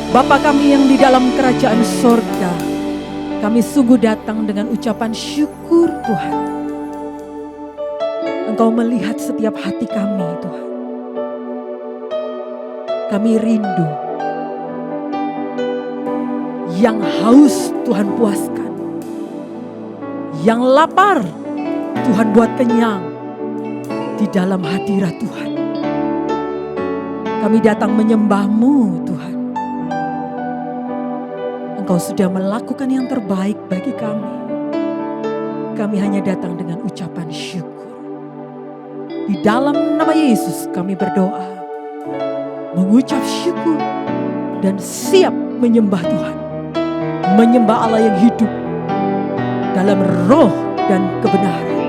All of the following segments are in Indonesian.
Bapa kami yang di dalam kerajaan sorga, kami sungguh datang dengan ucapan syukur Tuhan. Engkau melihat setiap hati kami Tuhan. Kami rindu. Yang haus Tuhan puaskan. Yang lapar Tuhan buat kenyang di dalam hadirat Tuhan. Kami datang menyembah-Mu Tuhan. Engkau sudah melakukan yang terbaik bagi kami. Kami hanya datang dengan ucapan syukur. Di dalam nama Yesus kami berdoa, mengucap syukur dan siap menyembah Tuhan. Menyembah Allah yang hidup dalam roh dan kebenaran.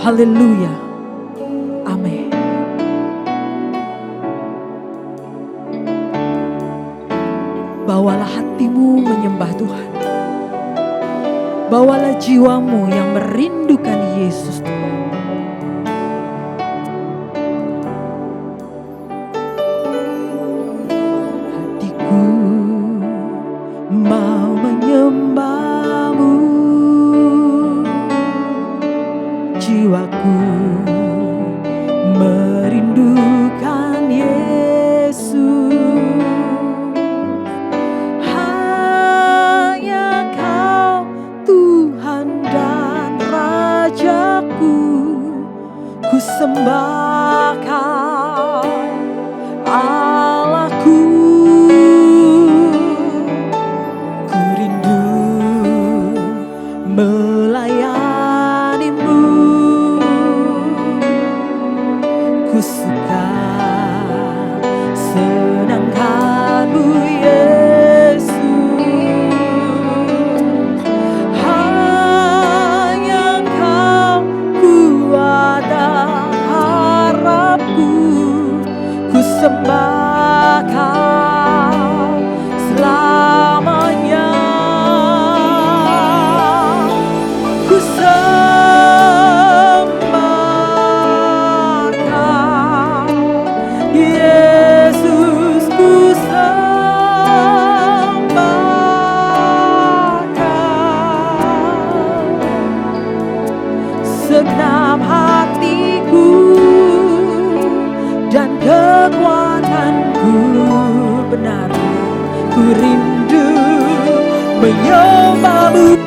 Haleluya. Amin. Bawalah hatimu menyembah Tuhan. Bawalah jiwamu yang merindukan Yesus Tuhan. Hatiku mau menyembah-Mu. Jiwaku merindukan Yesus. Ku sembah Kau, Allahku. Ku rindu melayani-Mu. Ku suka senangkan-Mu Yesus. Hanya Kau kuat dan harapku. Ku sembah Kau selamanya. Ku sembah Kau Yesus. Ku sembah Kau segenap hatiku dan kekuatanku. Benar, ku rindu menyembah-Mu.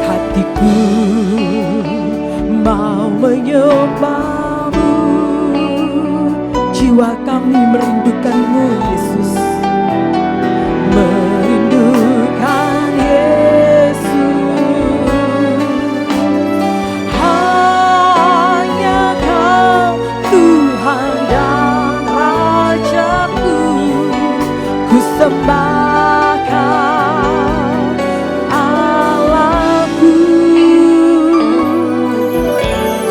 Hatiku mau menyembah-Mu. Jiwa kami merindukan-Mu Yesus. Merindukan Yesus. Hanya Kau Tuhan dan Rajaku. Ku sembah Kau, Allahku.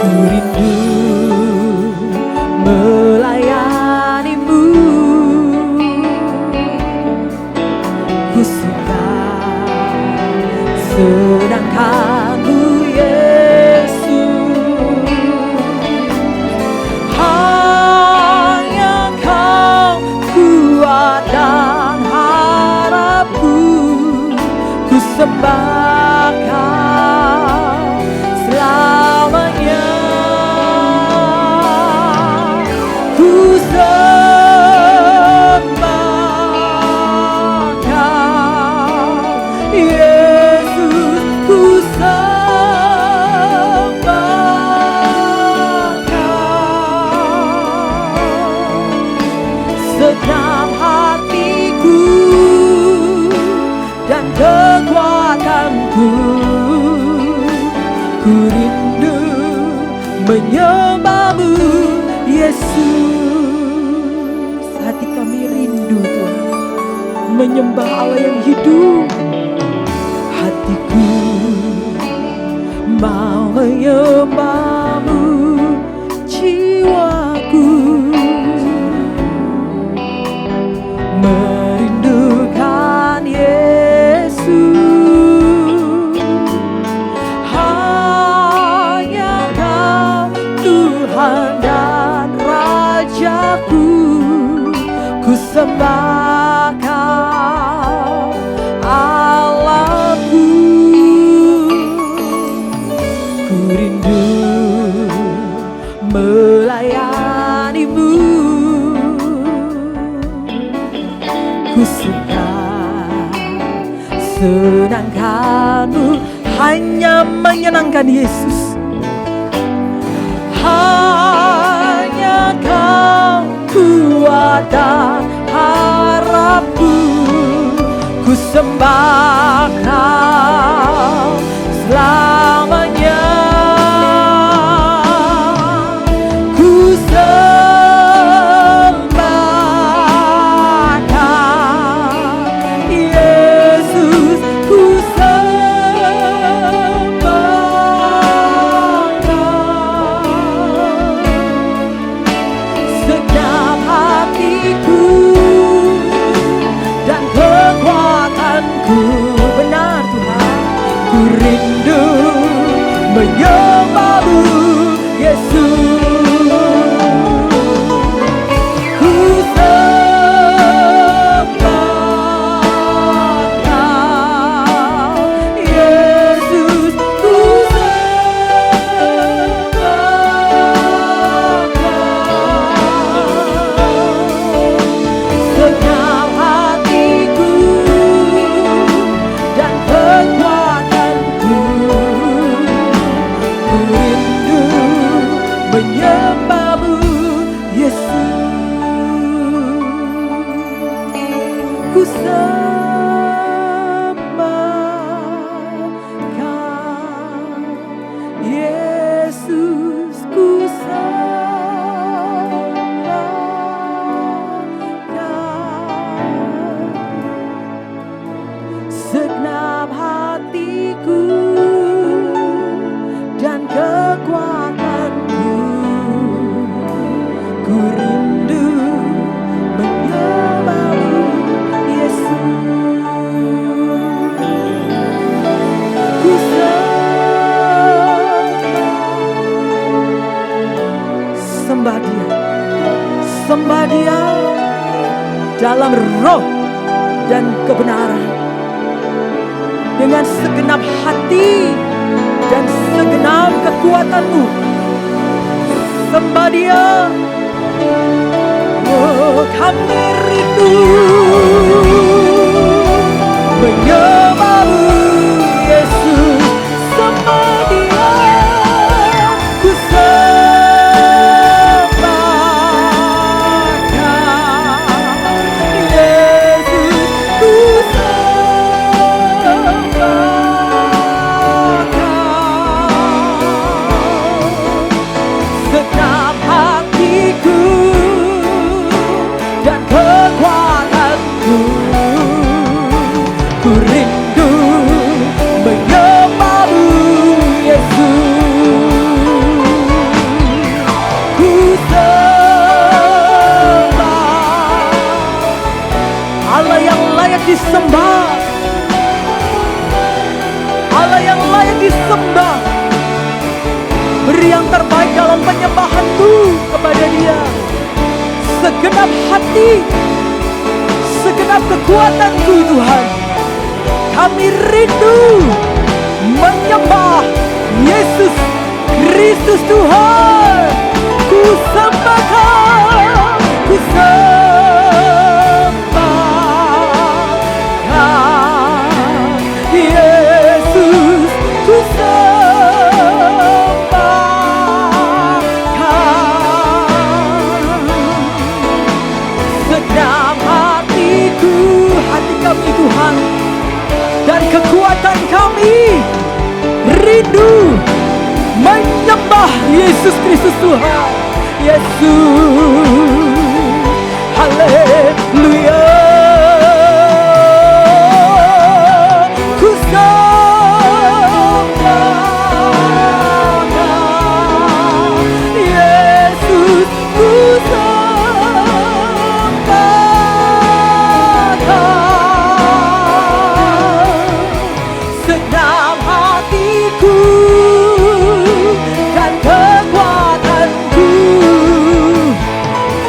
Ku rindu melayani-Mu. Ku suka sedangkan-Mu Yesus. Hanya Kau kuat dan harapku. Ku sembah Kau selamanya. Ku sembah Kau Yesus. Ku sembah Kau segenap hatiku dan kekuatanku. Ku rindu menyembah-Mu Yesus. Hati kami rindu Tuhan menyembah Allah yang hidup. Hatiku mau menyembah-Mu. Jiwaku merindukan Yesus. Hanya sembah Kau Allahku, ku rindu melayanimu, ku suka senangkanmu, hanya menyenangkan Yesus. Hanya Kau kuat dan harapku, ku sembah Kau selamanya. Ku sembah Kau Yesus, ku sembah Kau. Segenap hatiku dan kekuatanku, benar Tuhan, ku rindu menyembah-Mu Yesus. Ku sembah Kau Yesus, ku sembah Kau. Segenap hatiku dan kekuatanku, ku rindu menyembah-Mu Yesus. Ku sembah Kau Yesus, ku sembah Kau. Segenap hatiku dan kekuatanku, ku rindu menyembah-Mu Yesus. Ku sembah Dia, sembah Dia dalam roh dan kebenaran, dengan segenap hati dan segenap kekuatanmu. Sembah Dia. Oh, kami rindu menyembah-Mu Yesus. Sembah Dia, ku sembah Kau Yesus, ku sembah Kau. Segenap hatiku dan kekuatanku, ku rindu menyembah-Mu Yesus. Ku sembah Allah yang layak disembah, Allah yang layak disembah. Beri yang terbaik dalam penyembahanku kepada Dia. Segenap hati, segenap kekuatanku Tuhan, kami rindu menyembah Yesus Kristus Tuhan. Ku sembah Kau, ku sembah Kau Yesus, ku sembah Kau. Segenap hatiku, hati kami Tuhan, dan kekuatan kami rindu menyembah Yesus Kristus Tuhan. Yesus, haleluya. Ku sembah Kau Yesus, ku sembah Kau. Segenap hatiku dan kekuatanku,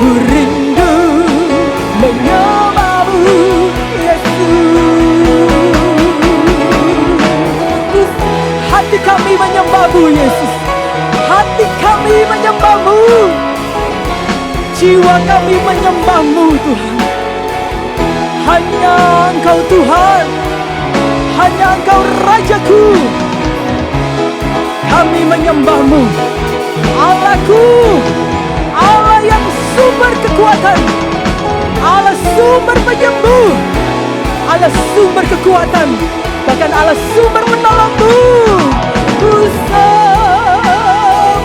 ku rindu menyembah menyembah-Mu Yesus. Hati kami menyembah-Mu. Jiwa kami menyembah-Mu Tuhan. Hanya Engkau Tuhan. Hanya Engkau Rajaku. Kami menyembah-Mu. Allahku, Allah yang sumber kekuatan, Allah sumber penyembuh, Allah sumber kekuatan, bahkan Allah sumber menolongmu. Ku sembah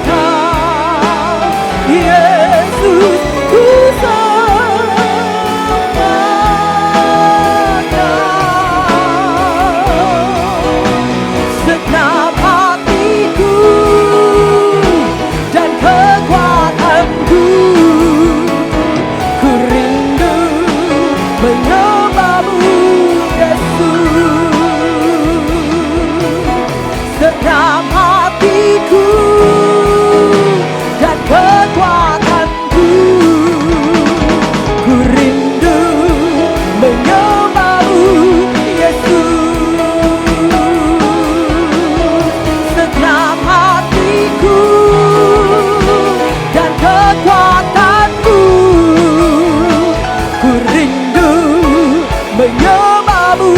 Kau, Yesus, ku sembah Kau. Segenap hatiku dan kekuatanku, ku rindu menyembah-Mu Yesus. Segenap hatiku dan kekuatanku, ku rindu menyembah-Mu Yesus. Segenap hatiku dan kekuatanku, ku rindu menyembah-Mu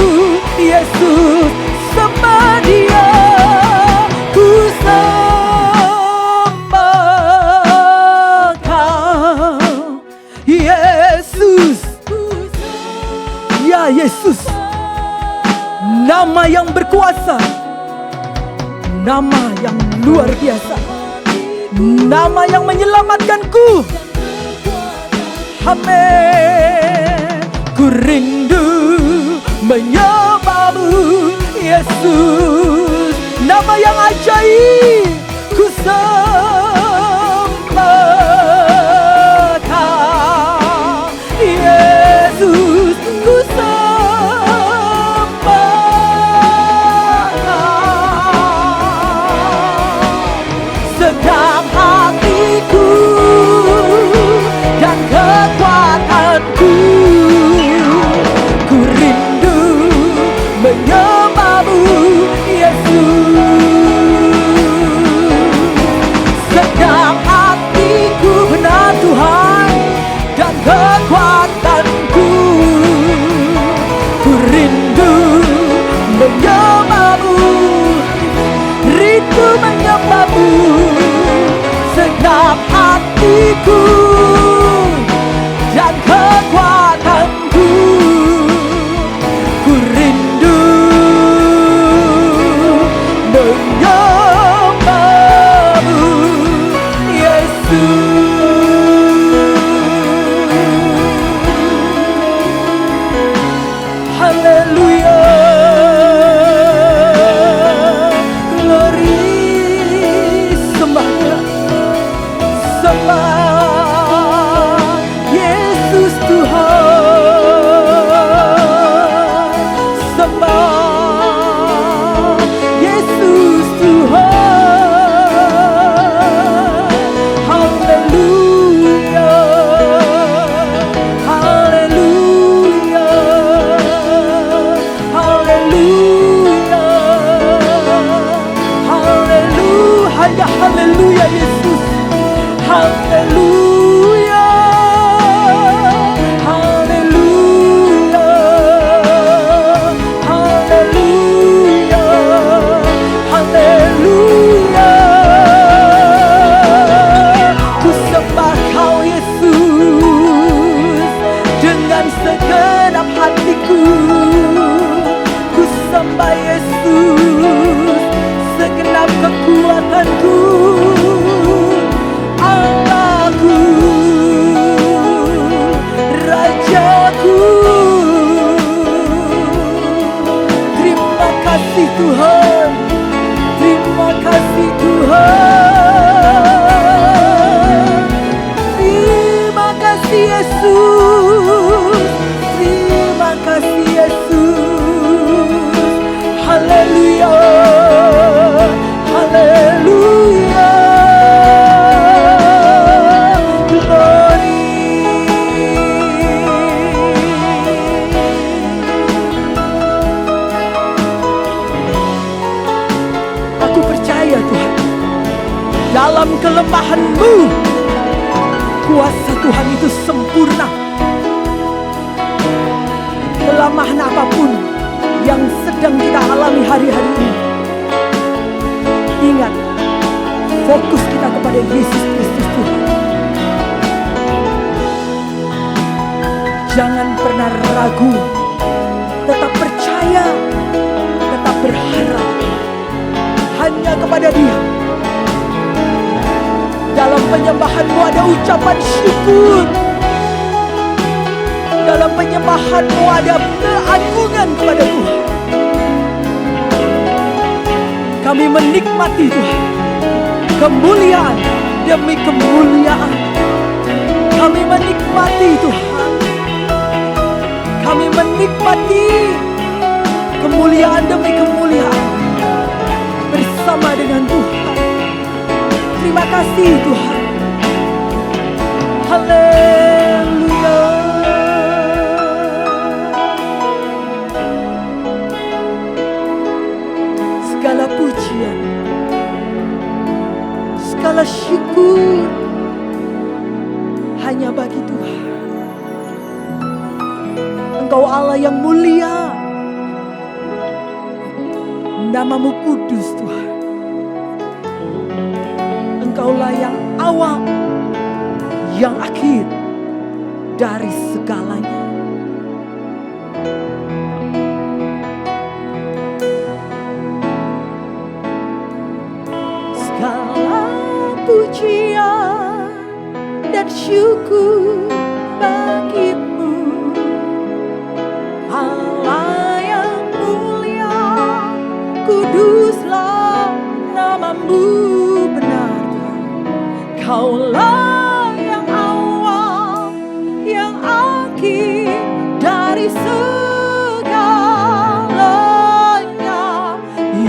Yesus. Sembah Dia, ku sembah Kau, Yesus. Ya Yesus, nama yang berkuasa, nama yang luar biasa, nama yang menyelamatkanku. Amin. Ku rindu menyembah-Mu Yesus. Nama yang ajaib, ku sembah Kau, Yesus. Ku sembah Kau. Segenap hatiku dan kekuatanku, ku rindu menyembah-Mu Yesus. Segenap hatiku, benar Tuhan, dan kekuatanku, ku rindu menyembah-Mu, rindu menyembah-Mu. Segenap hatiku dan kekuatanku, ku rindu menyembah-Mu Yesus. Haleluya, glory dalam kelemahan-Mu, kuasa Tuhan itu sempurna. Kelemahan apapun yang sedang kita alami hari-hari ini, ingat, fokus kita kepada Yesus Kristus Tuhan. Jangan pernah ragu, tetap percaya, tetap berharap hanya kepada Dia. Dalam penyembahan-Mu ada ucapan syukur. Dalam penyembahan-Mu ada keagungan kepada Tuhan. Kami menikmati Tuhan, kemuliaan demi kemuliaan. Kami menikmati Tuhan. Kami menikmati kemuliaan demi kemuliaan bersama dengan Tuhan. Terima kasih Tuhan. Haleluya. Segala pujian, segala syukur hanya bagi Tuhan. Engkau Allah yang mulia, nama-Mu kudus Tuhan. Engkaulah yang awal, yang akhir dari segalanya. Segala pujian dan syukur bagi-Mu, Allah yang mulia, kuduslah nama-Mu benar. Kaulah yang awal, yang akhir dari segalanya.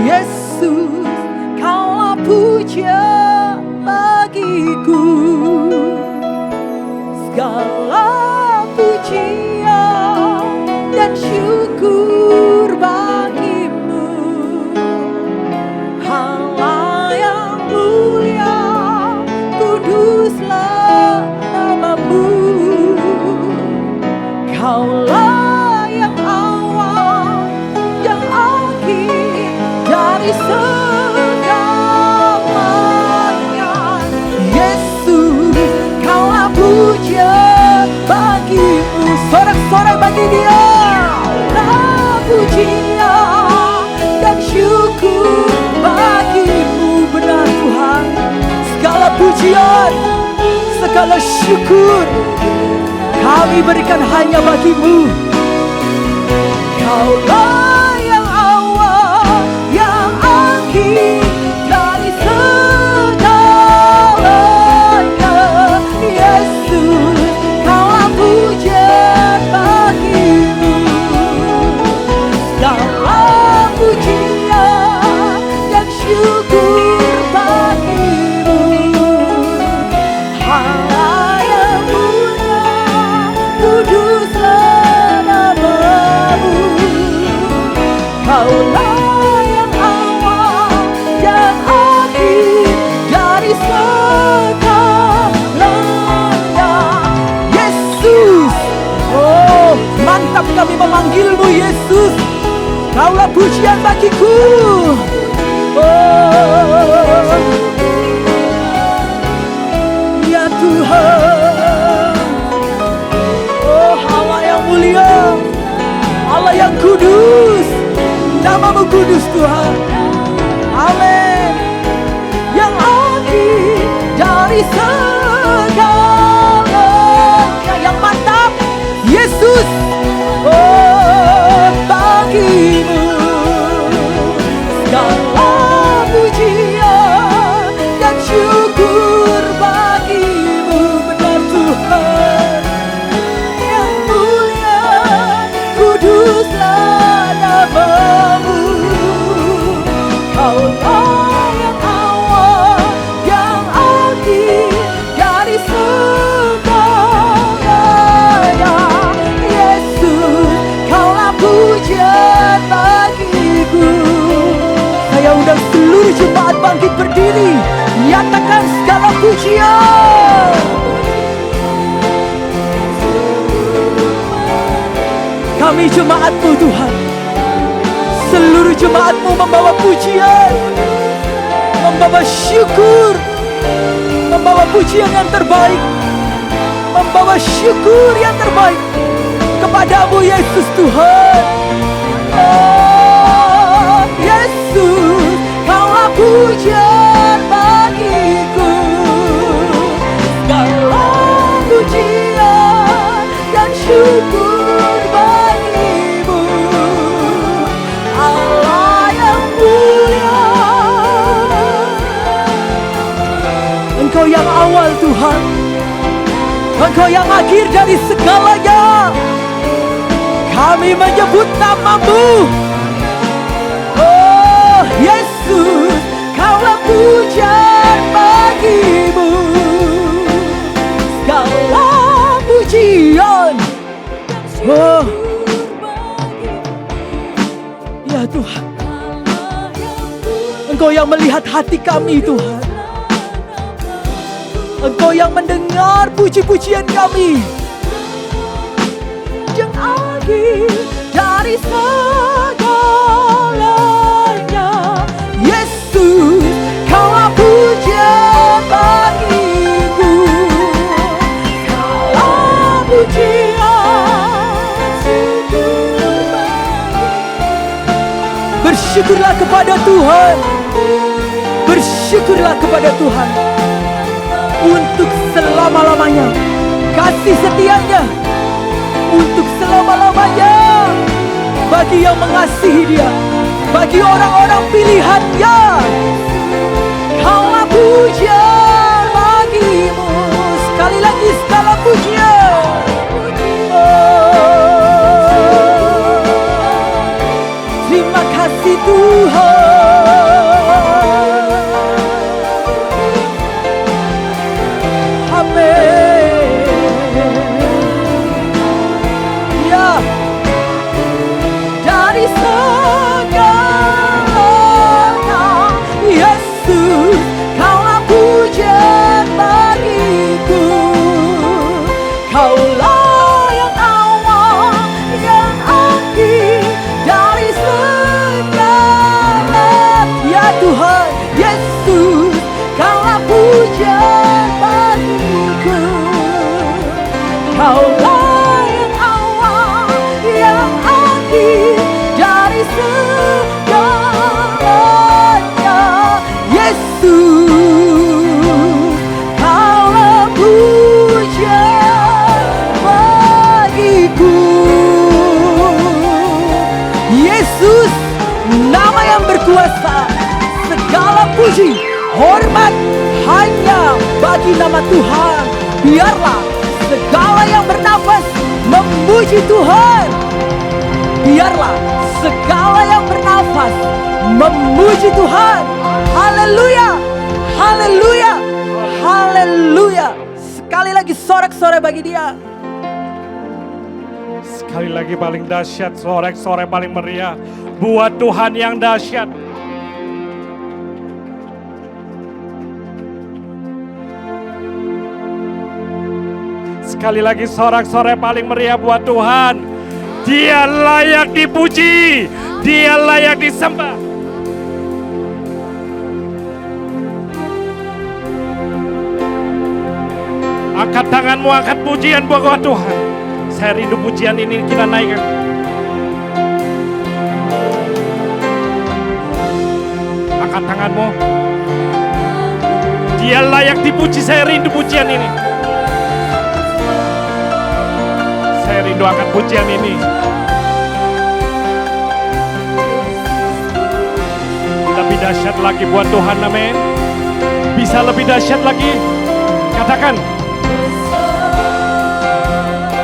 Yesus, Kaulah puja bagiku. Segala pujian dan syukur bagi-Mu, Allah yang mulia, kuduslah nama-Mu. Kaulah yang awal, yang akhir dari segalanya. Yesus, Kaulah puja bagi-Mu. Sorak-sorak bagi Dia. Kaulah pujian dan syukur bagi-Mu benar Tuhan. Segala pujian, segala syukur kami berikan hanya bagi-Mu. Kaulah yang awal, yang akhir dari segalanya. Yesus, Kaulah puja bagi-Mu. Segala pujian dan syukur bagi-Mu. Allah yang mulia, kuduslah nama-Mu. Kaulah yang awal, yang akhir dari segalanya. Yesus, oh mantap kami memanggil-Mu Yesus. Kaulah pujian bagiku. Oh ya Tuhan, oh Allah yang mulia, Allah yang kudus, nama-Mu kudus Tuhan. Amin. Yang akhir dari segalanya, yang mantap Yesus. Oh bagi-Mu segala pujian dan syukur bagi-Mu benar Tuhan. Yang mulia, kuduslah nama-Mu. Kaulah yang awal, yang akhir dari segalanya. Yesus, Kaulah pujian bagiku. Saya undang seluruh jemaat bangkit berdiri. Nyatakan segala pujian. Kami jemaat-Mu Tuhan. Seluruh jemaat-Mu membawa pujian, membawa syukur, membawa pujian yang terbaik, membawa syukur yang terbaik kepada-Mu Yesus Tuhan. Oh Yesus, Kaulah pujian bagiku. Segala pujian dan syukur bagi-Mu, Allah yang mulia. Engkau yang awal Tuhan, Engkau yang akhir dari segalanya. Kami menyebut nama-Mu. Oh Yesus, Kaulah pujian bagi-Mu. Segala pujian. Oh ya Tuhan, Engkau yang melihat hati kami Tuhan. Engkau yang mendengar puji-pujian kami. Yang akhir dari segalanya. Yesus, Kaulah pujian bagiku. Segala pujian, syukur bagi-Mu. Bersyukurlah kepada Tuhan. Bersyukurlah kepada Tuhan. Untuk selama-lamanya kasih setianya, untuk selama-lamanya bagi yang mengasihi Dia, bagi orang-orang pilihan-Nya. Kaulah pujian bagi-Mu. Sekali lagi segala pujian. Oh, terima kasih Tuhan. Kaulah yang awal, yang akhir dari segalanya. Yesus, Kaulah pujian bagiku. Yesus, nama yang berkuasa. Segala puji, hormat hanya bagi nama Tuhan. Biarlah segala yang bernafas memuji Tuhan. Biarlah segala yang bernafas memuji Tuhan. Haleluya, haleluya, haleluya. Sekali lagi sorak-sorai bagi Dia. Sekali lagi paling dahsyat, sorak-sorai paling meriah buat Tuhan yang dahsyat. Sekali lagi sorak-sorai paling meriah buat Tuhan. Dia layak dipuji, Dia layak disembah. Angkat tanganmu, angkat pujian buat Tuhan. Saya rindu pujian ini kita naikkan. Angkat tanganmu. Dia layak dipuji, saya rindu pujian ini. Saya rindu akan pujian ini. Lebih dahsyat lagi buat Tuhan, amin. Bisa lebih dahsyat lagi. Katakan,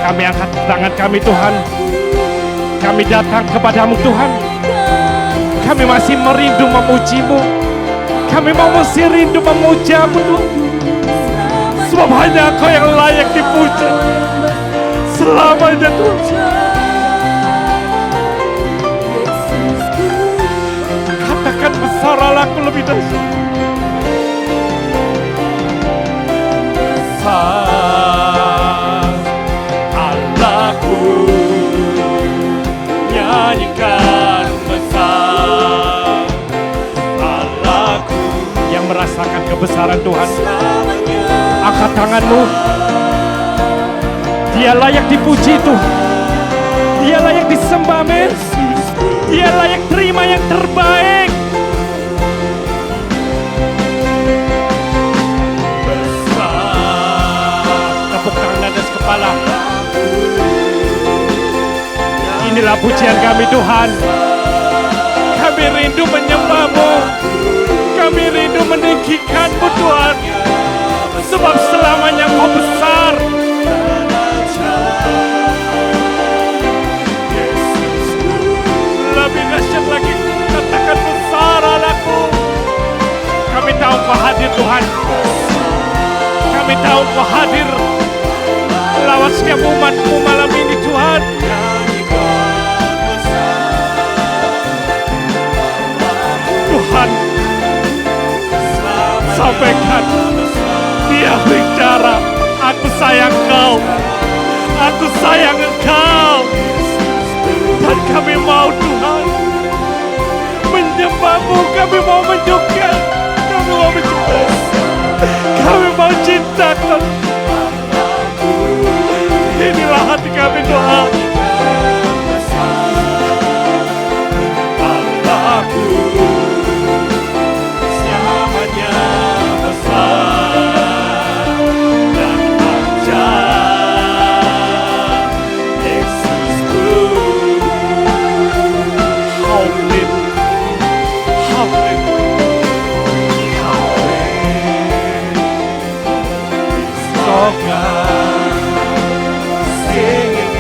kami angkat tangan kami Tuhan. Kami datang kepadamu Tuhan. Kami masih merindu memuji-Mu. Kami masih rindu memuja-Mu Tuhan. Sebab hanya Engkau yang layak dipuja selamanya Tuhan. Katakan besar Allahku lebih dahsyat. besar. Allahku, nyanyikan besar. Allahku, yang merasakan kebesaran Tuhan, angkat tanganmu. Dia layak dipuji Tuhan. Dia layak disembah, men. Dia layak terima yang terbaik. Tepuk tangan atas kepala. Inilah pujian kami Tuhan. Kami rindu menyembah-Mu. Kami rindu meninggikan-Mu Tuhan. Sebab selamanya Kau besar. Lebih dahsyat lagi, katakan besar Allahku. Kami tahu Kau hadir Tuhan. Kami tahu Kau hadir lewat setiap umat-Mu malam ini Tuhan. Tuhan, sampaikan. Dia bicara, aku sayang Kau. Aku sayang Engkau. Dan kami mau Tuhan menyembah-Mu. Kami mau menyukai. Kami mau mencintai. Kami mau cintakan. Inilah hati kami Tuhan. Allahku, selamanya besar dan ajaib. Yesusku, Hamlin, Hamlin, Hamlin, singing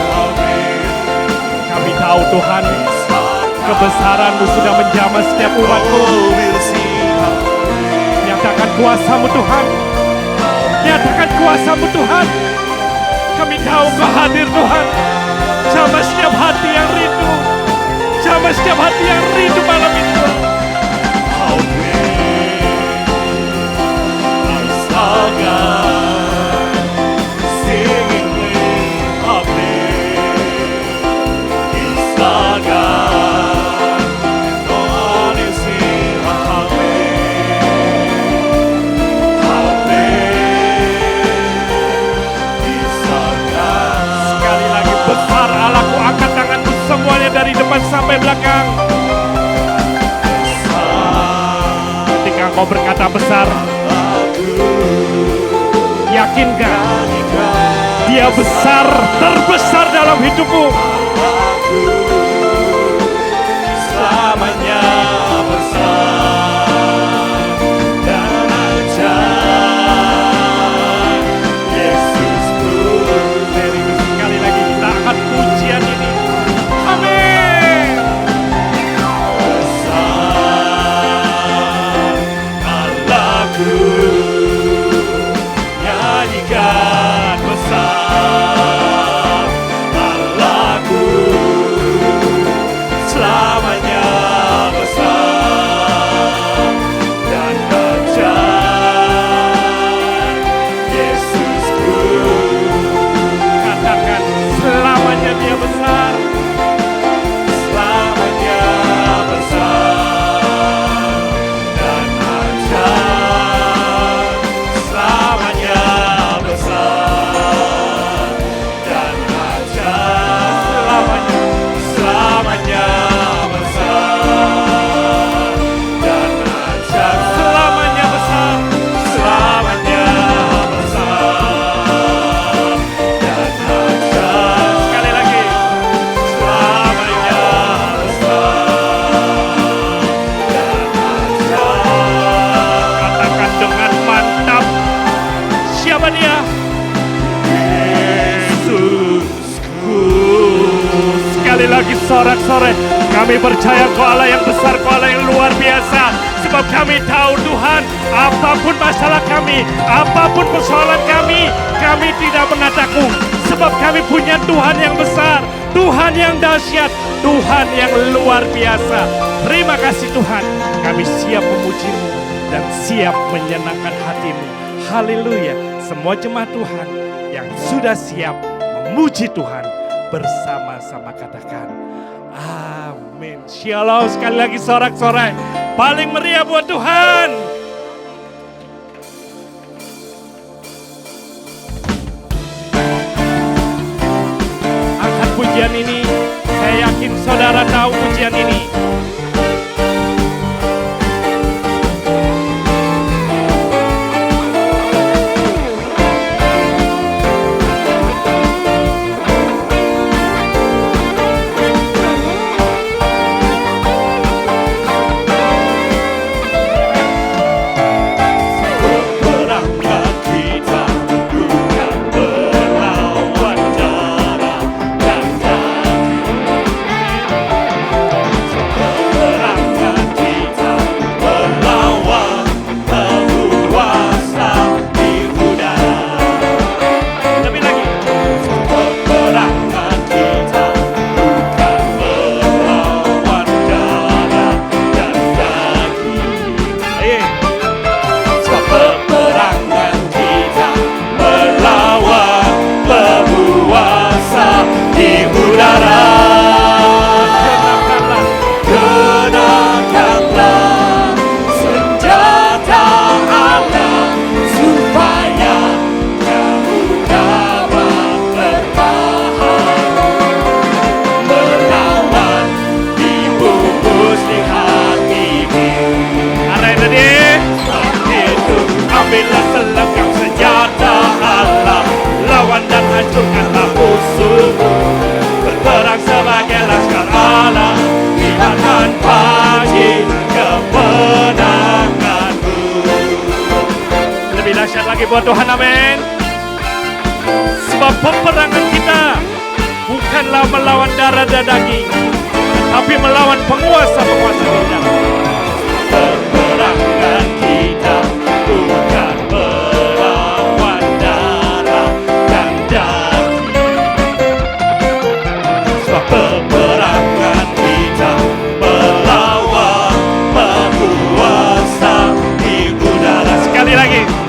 Hamlin. Kami tahu Tuhan, kebesaran-Mu sudah menjamah setiap umat-Mu. Nyatakan kuasa-Mu Tuhan. Nyatakan kuasa-Mu Tuhan. Kami tahu Kau hadir Tuhan. Jamah setiap hati yang rindu. Jamah setiap hati yang rindu malam itu. Sekali lagi, besar Allahku, angkat tanganmu semuanya dari depan sampai belakang. Ketika Engkau berkata besar, yakinkah Dia besar, terbesar dalam hidupmu? Selamanya besar dan ajaib. Yesusku. Sekali lagi kita angkat pujian ini. Amin. Besar Allahku, nyanyikan besar Allahku, selamanya besar dan ajaib. Yesusku, katakan selamanya Dia besar. Selamanya besar dan ajaib. Selamanya besar dan ajaib. Selamanya besar dan ajaib. Selamanya besar. Selamanya besar dan ajaib. Sekali lagi. Selamanya besar dan ajaib. Katakan dengan mantap. Siapa Dia? Yesusku. Sekali lagi sorak-sorai, kami percaya Kau Allah yang besar, Kau Allah yang luar biasa. Sebab kami tahu Tuhan, apapun masalah kami, apapun persoalan kami tidak mengatakku. Sebab kami punya Tuhan yang besar, Tuhan yang dahsyat, Tuhan yang luar biasa. Terima kasih Tuhan, kami siap memuji-Mu dan siap menyenangkan hati-Mu. Haleluya. semua jemaat Tuhan yang sudah siap memuji Tuhan bersama-sama katakan amin. Shalom, sekali lagi sorak-sorai paling meriah buat Tuhan. Angkat pujian ini, saya yakin saudara tahu pujian ini. Buat Tuhan, amin. Sebab peperangan kita bukanlah melawan darah dan daging, tapi melawan penguasa-penguasa di dalam. Peperangan kita bukan melawan darah dan daging, sebab peperangan kita melawan penguasa di udara. Sekali lagi.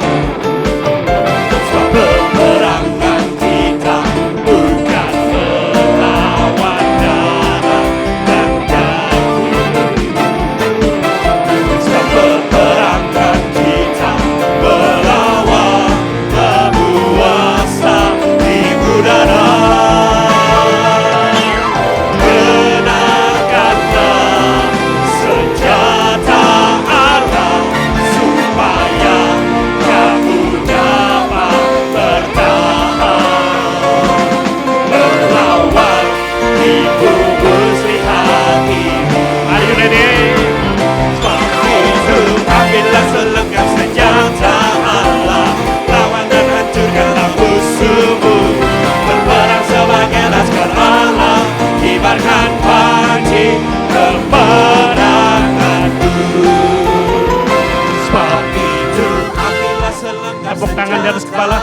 Tepuk tangan di atas kepala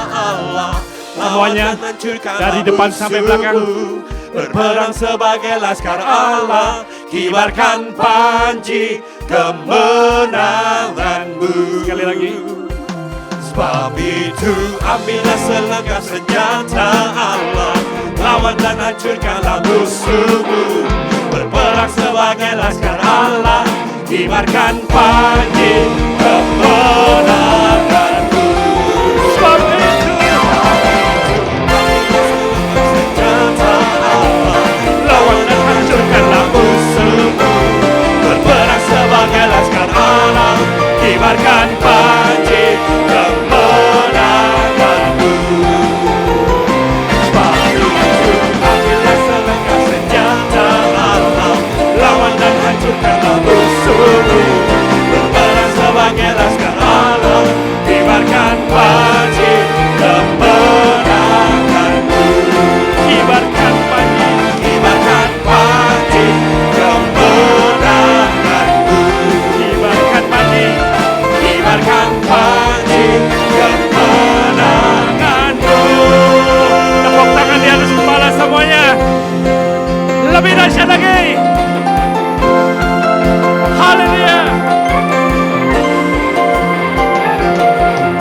semuanya dari depan sampai belakang. Berperang sebagai laskar Allah, kibarkan panji kemenanganmu. Sekali lagi. Sebab itu ambillah selengkap senjata Allah, lawan dan hancurkanlah musuhmu. Berperang sebagai laskar Allah, kibarkan panji kemenanganmu. Sebab itu senjata Allah, lawan dan hancurkanlah musuhmu. Berperang sebagai laskar Allah, kibarkan panji kemenanganmu. Sebab itu ambillah selengkap senjata Allah, lawan dan hancurkanlah musuhmu. Berperang sebagai laskar Allah, kibarkan panji kemenanganmu. Kibarkan panji, kibarkan panji kemenanganmu. Kibarkan panji, kibarkan panji kemenanganmu. Tepuk tangan di atas kepala semuanya. Lebih dahsyat lagi. Haleluya.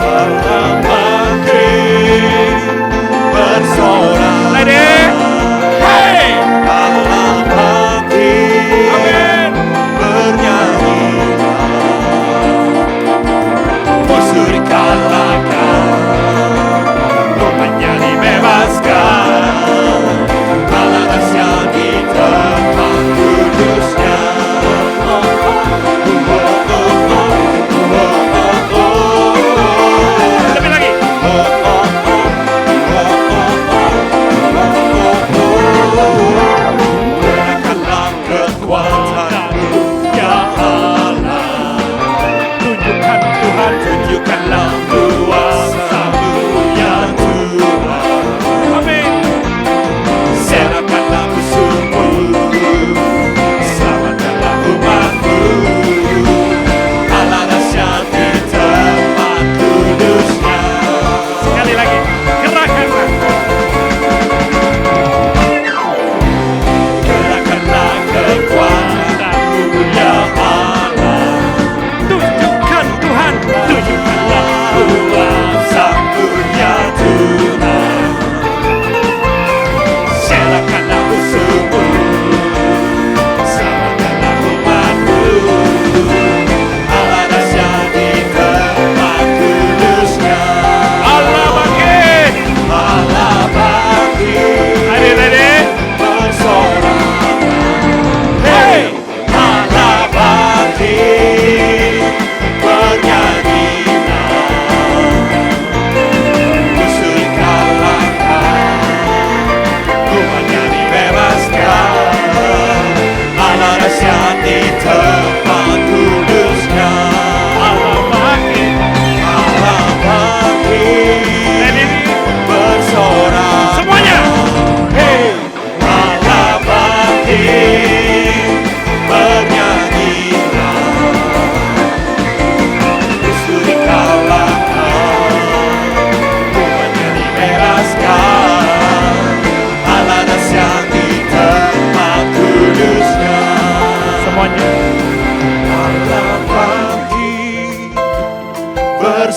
Bersama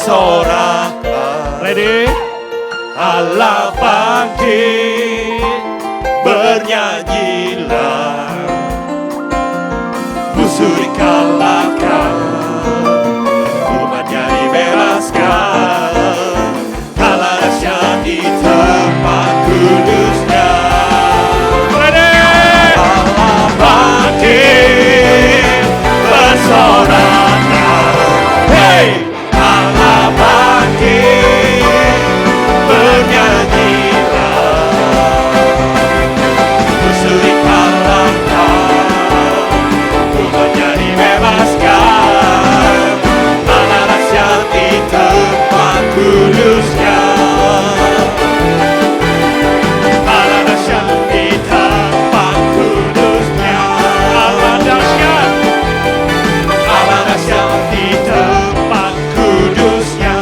bersoraklah. Ready? Allah bangkit, bernyanyilah, musuh dikalahkan, umatnya dibebaskan. Allah dahsyat di tempat kudusnya. Allah bangkit, bersoraklah. Hey, Allah bangkit, bernyanyilah, musuh dikalahkan, umatnya dibebaskan. Allah dahsyat di tempat kudusnya. Allah dahsyat di tempat kudusnya. Allah dahsyat. Allah dahsyat di tempat kudusnya.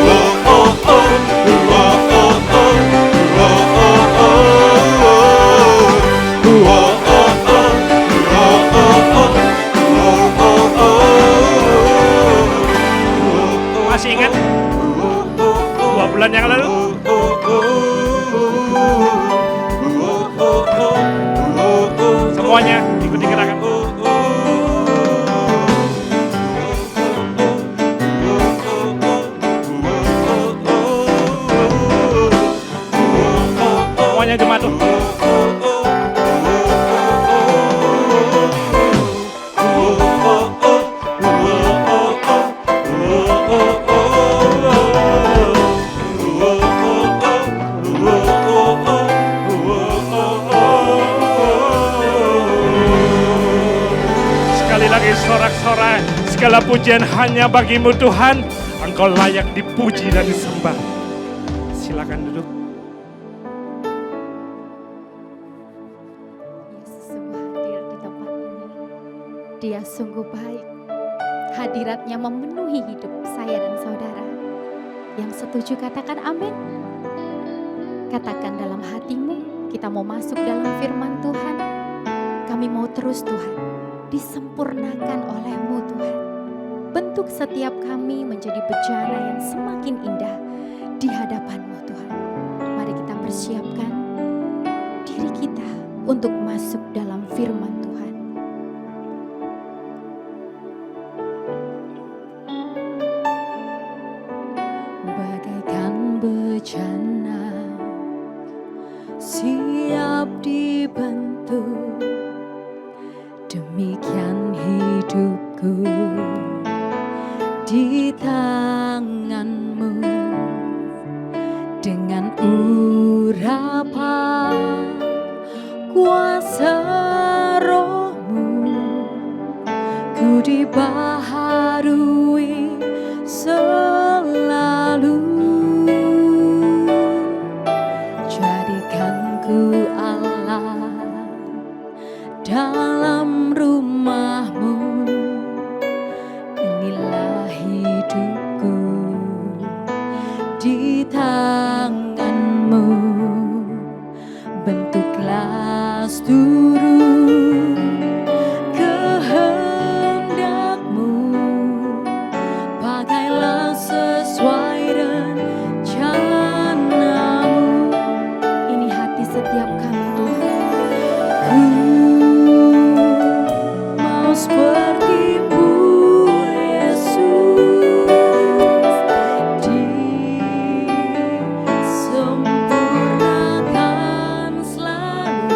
Oh oh oh, oh oh oh, oh oh oh, oh oh. Masih ingat 2 bulan yang lalu? Semuanya ikuti gerakan. Semuanya jemaat tuh. Sekali lagi sorak-sorai, segala pujian hanya bagimu Tuhan. Engkau layak dipuji dan disembah. Silakan duduk. Yesus sungguh hadir di tempat ini. Dia sungguh baik. Hadiratnya memenuhi hidup saya dan saudara. Yang setuju katakan amin. Katakan dalam hatimu, kita mau masuk dalam firman Tuhan. Kami mau terus Tuhan, disempurnakan oleh-Mu Tuhan. Bentuk setiap kami menjadi bejana yang semakin indah di hadapan-Mu Tuhan. Mari kita persiapkan diri kita untuk masuk dalam firman Tuhan. Bagaikan bejana siap dibentuk, demikian hidupku di tangan-Mu. Dengan urapan kuasa Roh-Mu, ku dibaharui selalu. Jadikan ku Allah dalam rumah-Mu. Inilah hidupku di tangan-Mu. Bentuklah seluruh kehendak-Mu. Pakailah sesuai rencana-Mu. Ini hati setiap kami Tuhan. Ku mau seperti-Mu Yesus, disempurnakan selalu.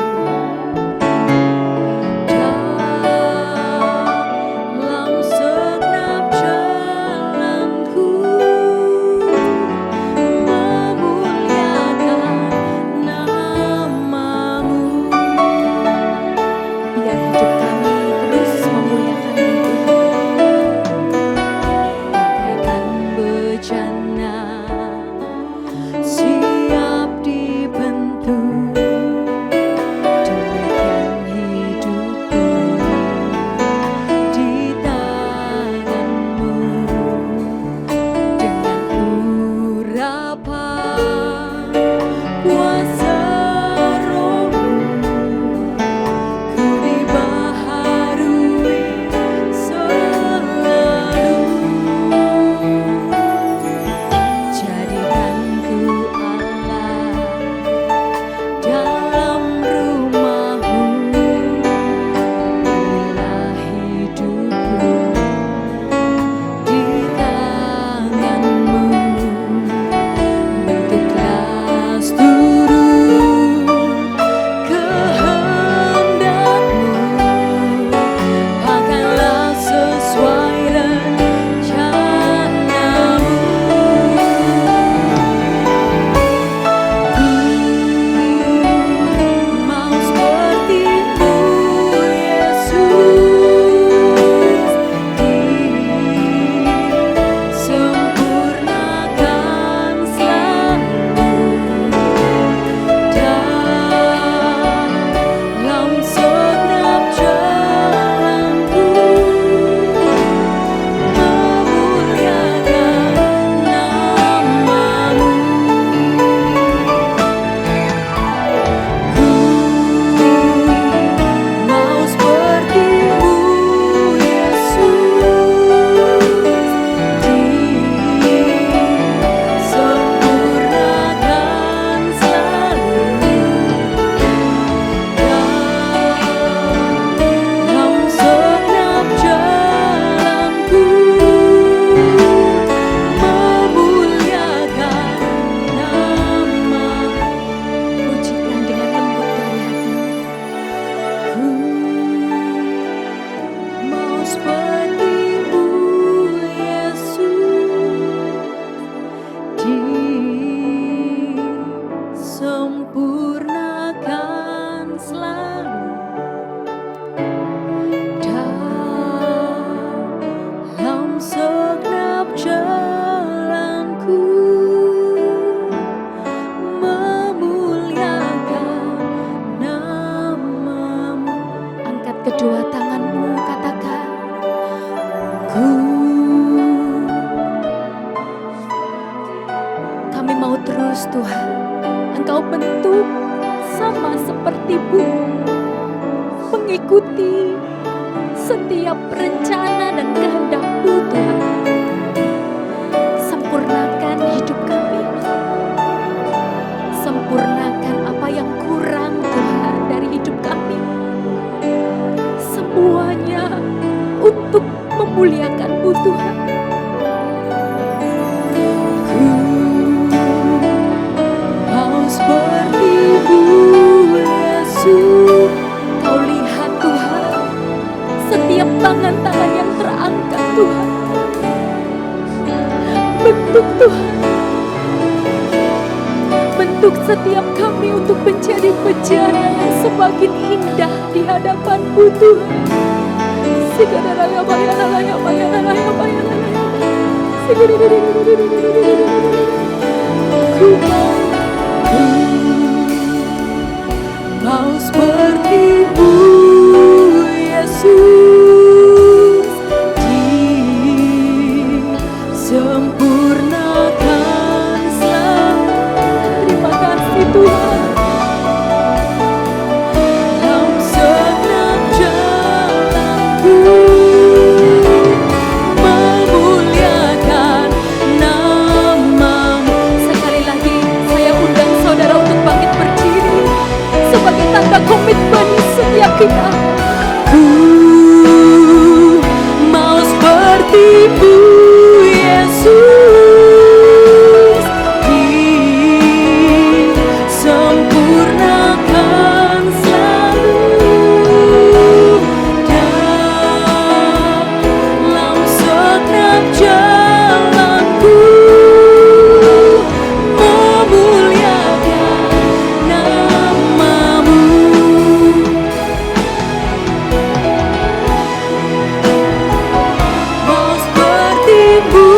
sama seperti-Mu, mengikuti setiap rencana dan kehendak-Mu Tuhan. Sempurnakan hidup kami, sempurnakan apa yang kurang Tuhan dari hidup kami. Semuanya untuk memuliakan-Mu Tuhan. Mau seperti-Mu Yesus. Kau lihat Tuhan, setiap tangan-tangan yang terangkat Tuhan. Bentuk Tuhan, bentuk setiap kami untuk menjadi bejana yang semakin indah di hadapan-Mu Tuhan. Mau seperti-Mu Yesus, disempurnakan selalu. Terima kasih Tuhan. Dalam segenap jalanku memuliakan nama-Mu. Sekali lagi saya undang saudara untuk bangkit berdiri sebagai tanda komitmen setiap kita. Ku mau seperti-Mu Yesus, disempurnakan selalu dalam segenap jalanku memuliakan nama-Mu. Mau seperti-Mu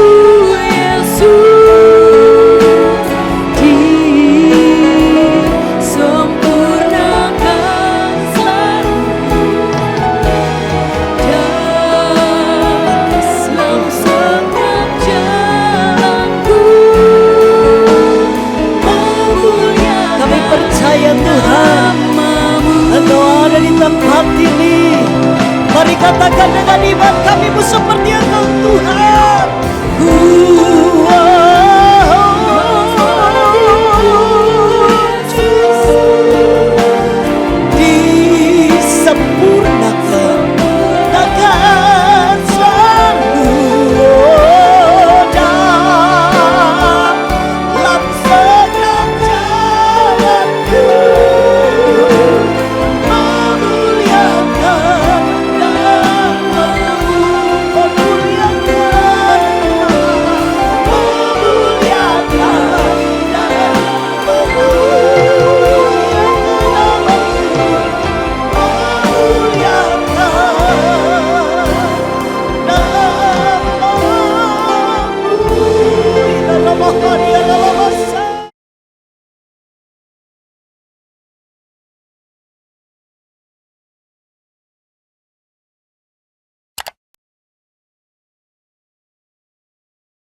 Yesus, disempurnakan selalu dalam segenap jalanku memuliakan. Kami percaya Tuhan, nama-Mu. Engkau ada di tempat ini. Mari katakan dengan iman kami seperti Engkau Tuhan. Ku